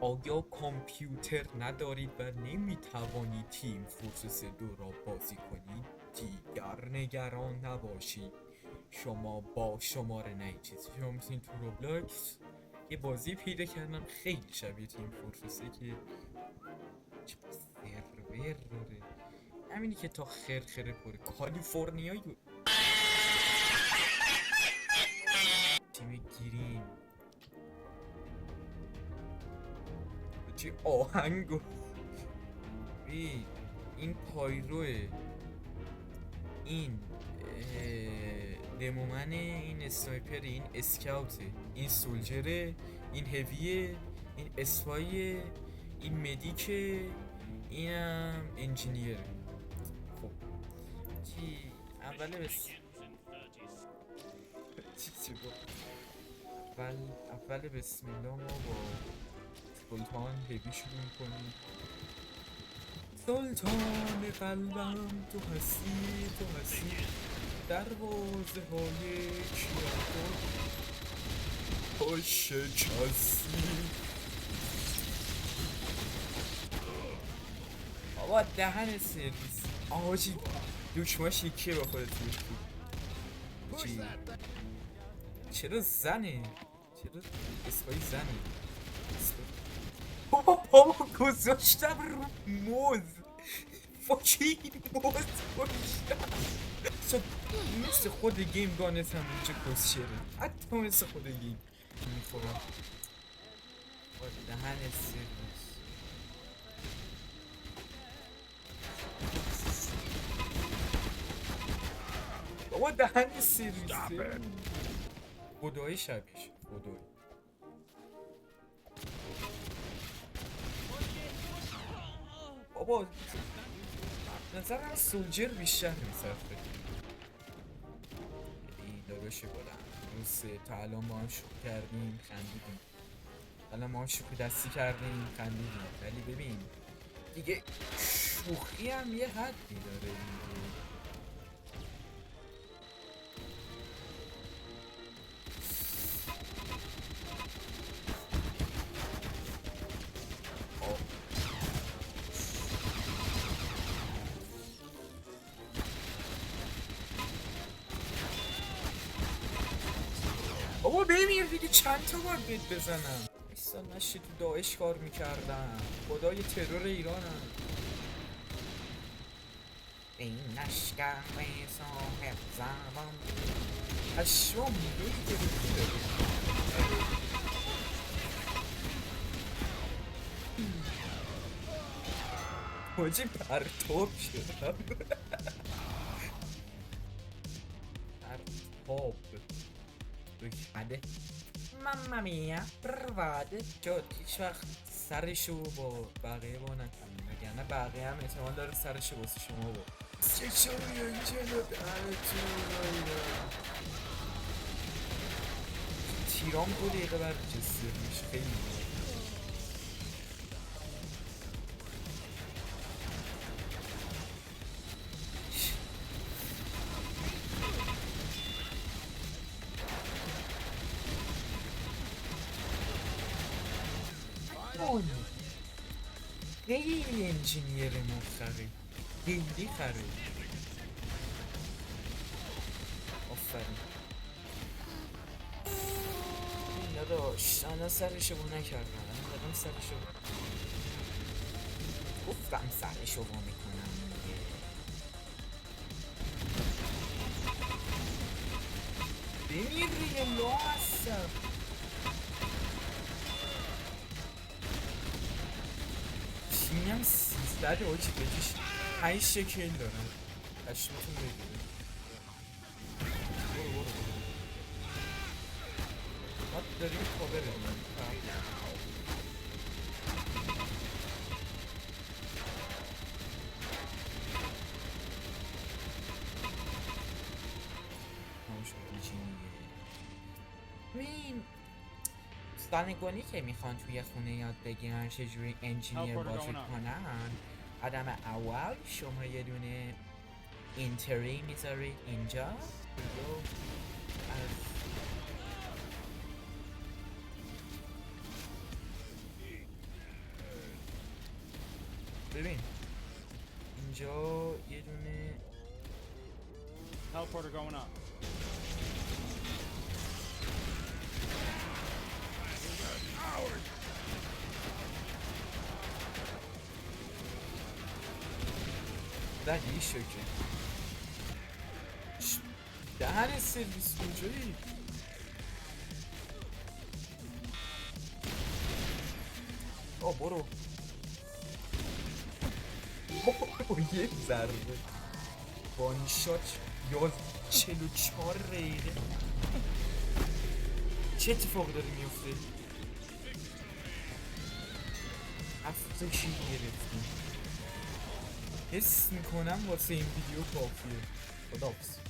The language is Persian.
آیا کامپیوتر ندارید و نمیتوانید تیم فورترس 2 را بازی کنید؟ دیگر نگران نباشید، شما با شماره نه چیزی شما میتونید تو روبلاکس یه بازی پیدا کردم خیلی شبیه تیم فورترسه که چه سرور داره، همینی که تا خرخره پره کالیفرنیای تیم گیریم چه آهنگو این پایروه، این دمومنه، این اسنایپر، این اسکاوته، این سولجره، این هویه، این اسپایه، این مدیکه، اینم انجینیره. خب چی اوله بس چی اول بسم الله ما با سلطان هوی شروع میکنیم. سلطان قلبم تو هستی دروازه های کیاتو پاش چستی. بابا دهن سرویس آجی دوشماش یکیه با خودت چی؟ چرا زنه؟ چرا اسپایی زنه؟ بابا گذاشتم رو موز فاکین موز گذاشتم مثل خود گیم گانت هم چه کسشره، حتی مثل خود گیم میخورم با دهن سرویس. بابا دهن سرویس خدای شبیش خدای بابا نظرم سولجر بیشتر میصرفه. ای داداش بودم روز تا الان ما هم شوخی کردیم خندیدیم، الان ما هم شوخی دستی کردیم خندیدیم، ولی ببین دیگه شوخی هم یه حدی داره دیگه. بابا بمیر دیگه چند تا باید بهت بزنم. ایسان نشی تو داعش کار میکردم، خدای ترور ایرانم. این نشگر صاحب زمان پشمام میگه حاجی پرتاب شدم پرتاب بده ماما میا پرواده جاد هیچ وقت سرشو با بقیه با نکنیم، وگرنه بقیه هم احتمال داره سرشو واسه شما با چه شوی اینجا تیرام 2 دقیقه برجسته میشه خیلی خیلی انجینیر مفخری خیلی خره. آفرین این داداش الان سرشو با نکردم، الان سرشو گفتم سرشو با میکنم بمیر دیگه لا هستم. تیمیم 13 آجی بکش 5 شکل دارم پشمتون بگیره. برو ما داریم کابه بگیم این سانگونی که میخوان توی خونه یاد بگیرن چجوری انجینیر بازی کنن، آدم اول شما یه دونه اینتری میذارید اینجا ببین اینجا یه دونه Teleporter going up. زدی شکر دهن سرویس کجایی برو یه ضربه وان شات یا 44 دقیقه چه اتفاق داره میفته؟ هفته کی گرفتیم حس میکنم واسه این ویدیو کافیه خداحافظ